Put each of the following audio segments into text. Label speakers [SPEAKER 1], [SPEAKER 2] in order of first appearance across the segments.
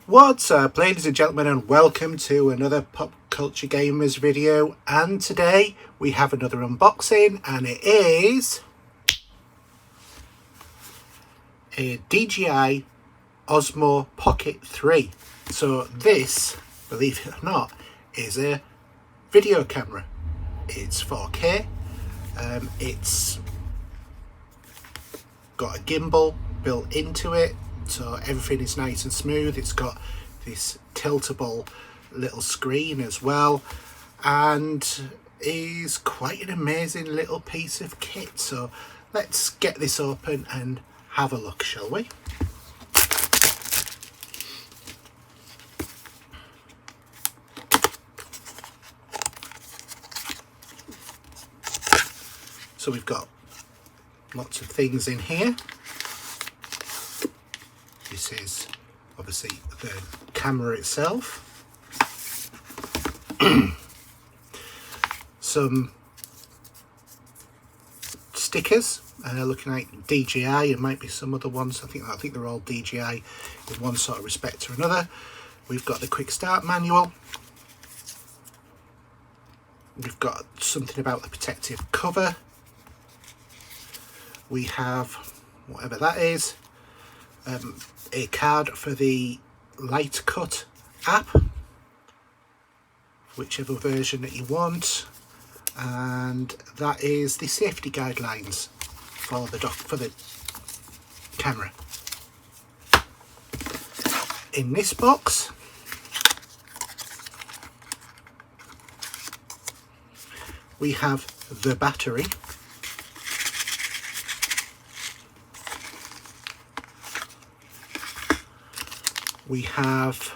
[SPEAKER 1] What's up, ladies and gentlemen, and welcome to another Pop Culture Gamers video. And today we have another unboxing, and it is a DJI Osmo Pocket 3. So this, believe it or not, is a video camera. It's 4K. It's got a gimbal built into it, so everything is nice and smooth. It's got this tiltable little screen as well, and is quite an amazing little piece of kit. So let's get this open and have a look, shall we? So we've got lots of things in here. This is obviously the camera itself. Some stickers looking like DJI. It might be some other ones. I think they're all DJI in one sort of respect or another. We've got the quick start manual. We've got something about the protective cover. We have whatever that is. A card for the Light Cut app, whichever version that you want, and that is the safety guidelines for the camera. In this box we have the battery. We have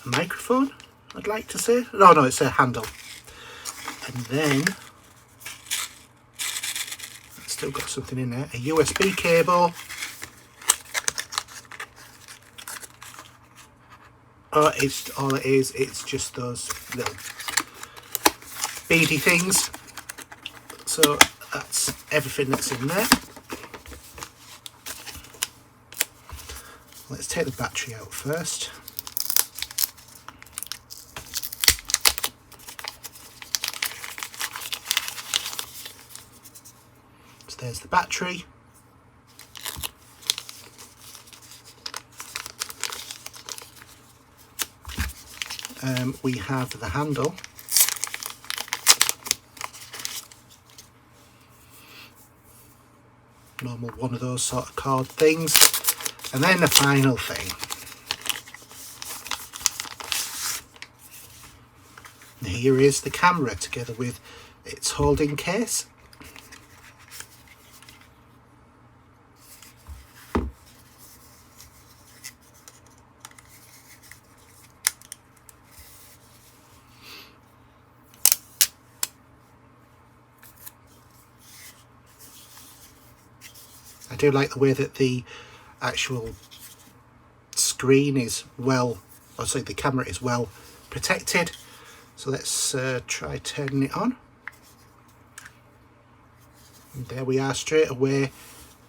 [SPEAKER 1] a microphone, I'd like to say. No, it's a handle. And then, it's still got something in there. A USB cable. All it is, it's just those little beady things. So that's everything that's in there. Let's take the battery out first. So there's the battery. We have the handle. Normal one of those sort of cord things. And then the final thing. Here is the camera together with its holding case. I do like the way that the actual screen is the camera is well protected. So let's try turning it on. And there we are, straight away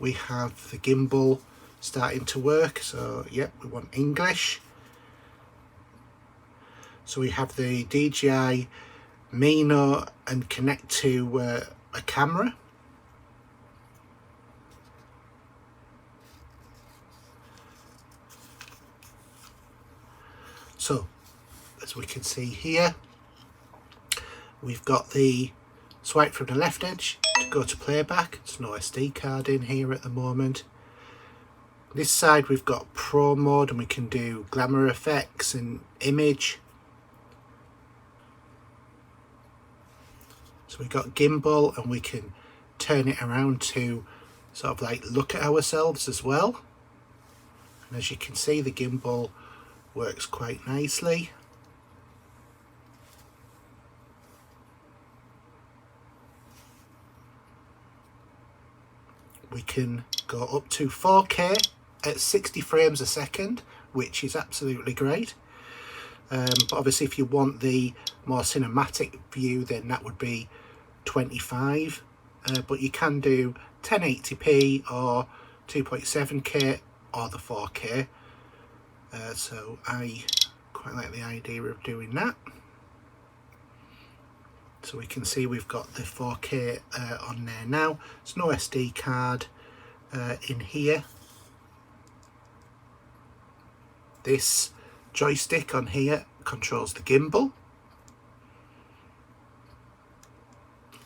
[SPEAKER 1] we have the gimbal starting to work. So yep, we want English. So we have the DJI Mino and connect to a camera. So, as we can see here, we've got the swipe from the left edge to go to playback. There's no SD card in here at the moment. This side we've got Pro mode, and we can do glamour effects and image. So we've got gimbal, and we can turn it around to sort of like look at ourselves as well. And as you can see, the gimbal works quite nicely. We can go up to 4K at 60 frames a second, which is absolutely great. But obviously if you want the more cinematic view, then that would be 25. But you can do 1080p or 2.7K or the 4K. so I quite like the idea of doing that. So we can see we've got the 4K on there now. There's no SD card in here. This joystick on here controls the gimbal.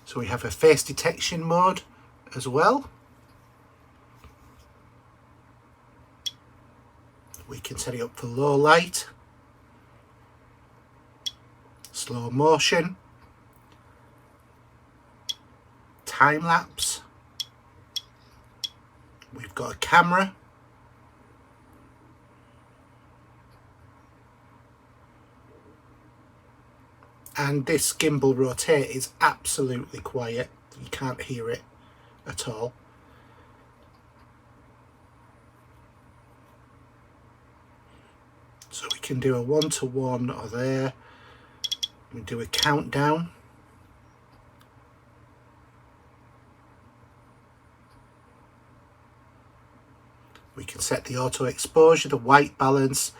[SPEAKER 1] So we have a face detection mode as well. We can set it up for low light, slow motion, time lapse. We've got a camera. And this gimbal rotate is absolutely quiet. You can't hear it at all. So we can do a 1-to-1 or there. We do a countdown. We can set the auto exposure, the white balance.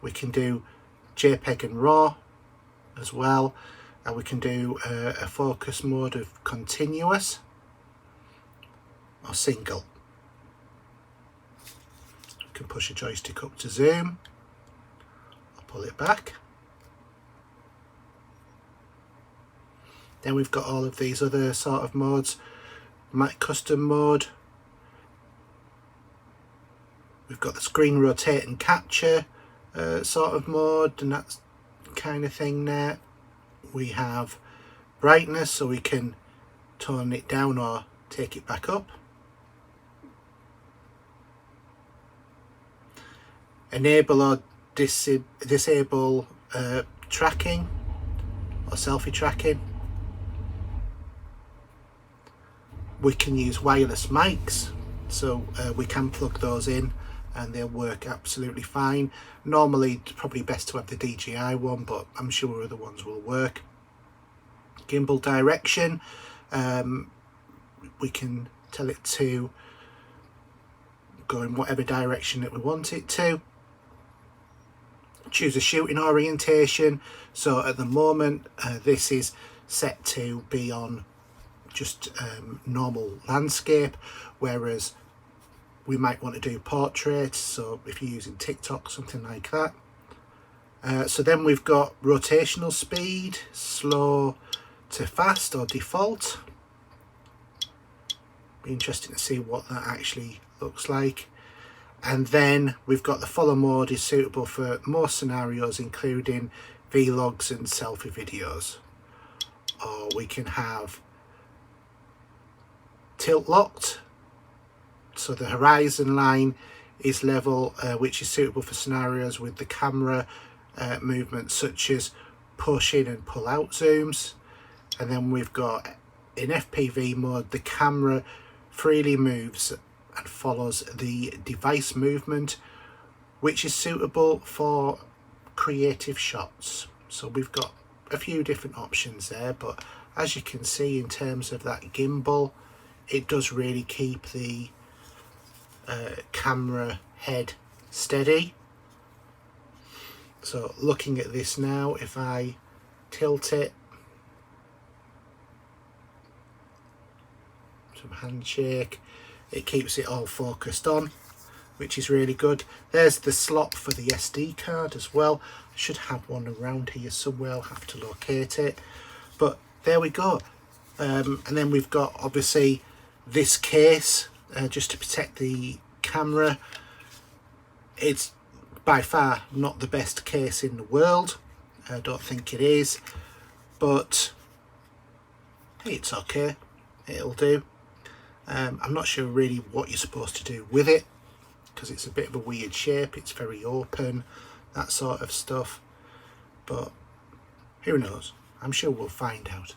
[SPEAKER 1] We can do JPEG and RAW as well, and we can do a focus mode of continuous or single. We can push a joystick up to zoom, or pull it back. Then we've got all of these other sort of modes. Custom mode. We've got the screen rotate and capture sort of mode, and that's kind of thing there. We have brightness, so we can tone it down or take it back up. Enable or disable tracking or selfie tracking. We can use wireless mics, so we can plug those in and they'll work absolutely fine. Normally it's probably best to have the DJI one, but I'm sure other ones will work. Gimbal direction, we can tell it to go in whatever direction that we want it to. Choose a shooting orientation, so at the moment this is set to be on just normal landscape, whereas we might want to do portraits, so if you're using TikTok, something like that. So then we've got rotational speed, slow to fast or default. Be interesting to see what that actually looks like. And then we've got the follow mode is suitable for most scenarios, including vlogs and selfie videos. Or we can have tilt locked, so the horizon line is level, which is suitable for scenarios with the camera movements such as push in and pull out zooms. And then we've got in FPV mode, the camera freely moves and follows the device movement, which is suitable for creative shots. So we've got a few different options there, but as you can see, in terms of that gimbal, it does really keep the camera head steady. So looking at this now, if I tilt it, some handshake, it keeps it all focused on, which is really good. There's the slot for the SD card as well. I should have one around here somewhere, I'll have to locate it, but there we go. And then we've got obviously this case just to protect the camera. It's by far not the best case in the world, I don't think it is, but hey, it's okay, it'll do. I'm not sure really what you're supposed to do with it, because it's a bit of a weird shape, it's very open, that sort of stuff, but who knows, I'm sure we'll find out.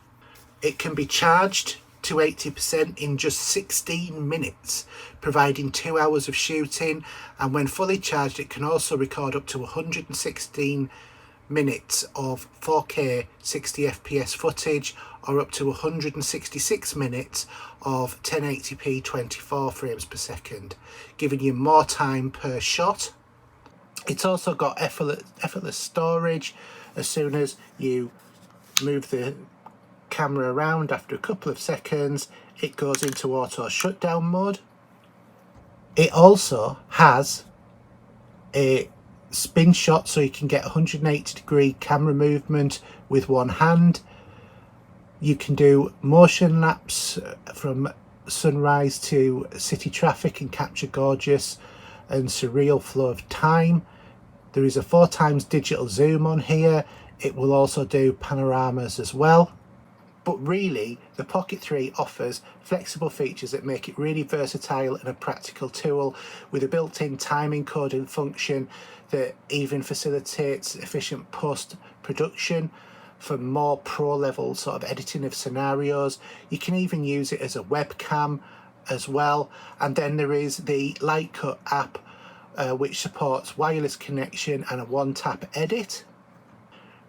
[SPEAKER 1] It can be charged to 80% in just 16 minutes, providing 2 hours of shooting, and when fully charged it can also record up to 116 minutes of 4K 60 FPS footage, or up to 166 minutes of 1080p 24 frames per second, giving you more time per shot. It's also got effortless storage. As soon as you move the camera around, after a couple of seconds, it goes into auto shutdown mode. It also has a spin shot, so you can get 180-degree camera movement with one hand. You can do motion lapse from sunrise to city traffic and capture gorgeous and surreal flow of time. There is a 4x digital zoom on here. It will also do panoramas as well. But really, the Pocket 3 offers flexible features that make it really versatile and a practical tool, with a built-in time encoding function that even facilitates efficient post-production for more pro-level sort of editing of scenarios. You can even use it as a webcam as well. And then there is the Lightcut app, which supports wireless connection and a one-tap edit.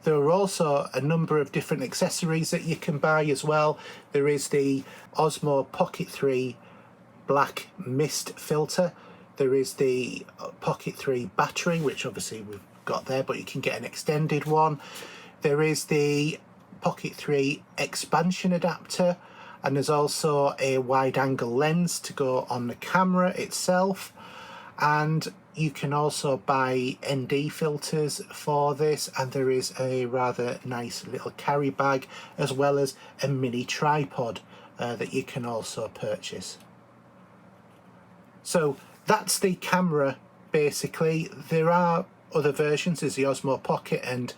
[SPEAKER 1] There are also a number of different accessories that you can buy as well. There is the Osmo Pocket 3 black mist filter. There is the Pocket 3 battery, which obviously we've got there, but you can get an extended one. There is the Pocket 3 expansion adapter, and there's also a wide angle lens to go on the camera itself. And you can also buy ND filters for this, and there is a rather nice little carry bag as well as a mini tripod that you can also purchase. So that's the camera basically. There are other versions. There's the Osmo Pocket and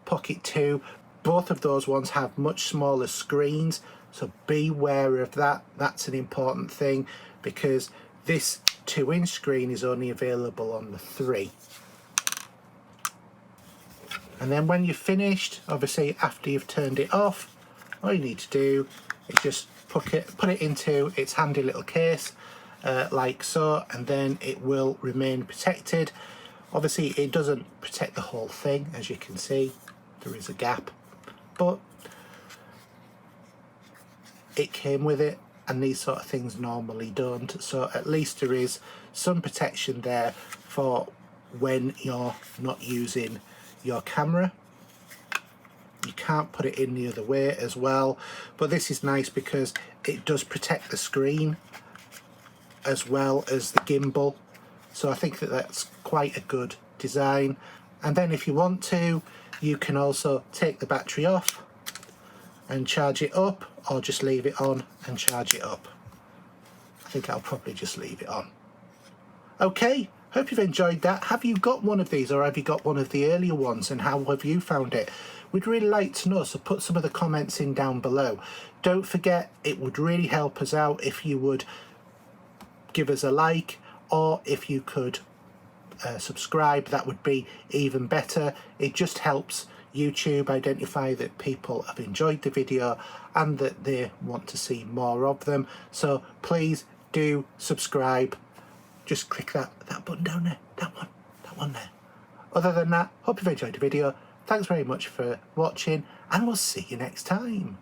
[SPEAKER 1] Pocket 2. Both of those ones have much smaller screens, so beware of that. That's an important thing, because this 2-inch screen is only available on the 3. And then when you've finished, obviously after you've turned it off, all you need to do is just put it into its handy little case, like so, and then it will remain protected. Obviously it doesn't protect the whole thing, as you can see there is a gap, but it came with it, and these sort of things normally don't, so at least there is some protection there for when you're not using your camera. You can't put it in the other way as well, but this is nice because it does protect the screen as well as the gimbal, so I think that that's quite a good design. And then if you want to, you can also take the battery off and charge it up, or just leave it on and charge it up. I think I'll probably just leave it on. Okay, hope you've enjoyed that. Have you got one of these, or have you got one of the earlier ones, and how have you found it? We'd really like to know, so put some of the comments in down below. Don't forget, it would really help us out if you would give us a like, or if you could subscribe. That would be even better. It just helps YouTube identify that people have enjoyed the video and that they want to see more of them. So please do subscribe. Just click that button down there, that one there. Other than that, hope you've enjoyed the video. Thanks very much for watching, and we'll see you next time.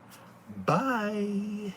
[SPEAKER 1] Bye.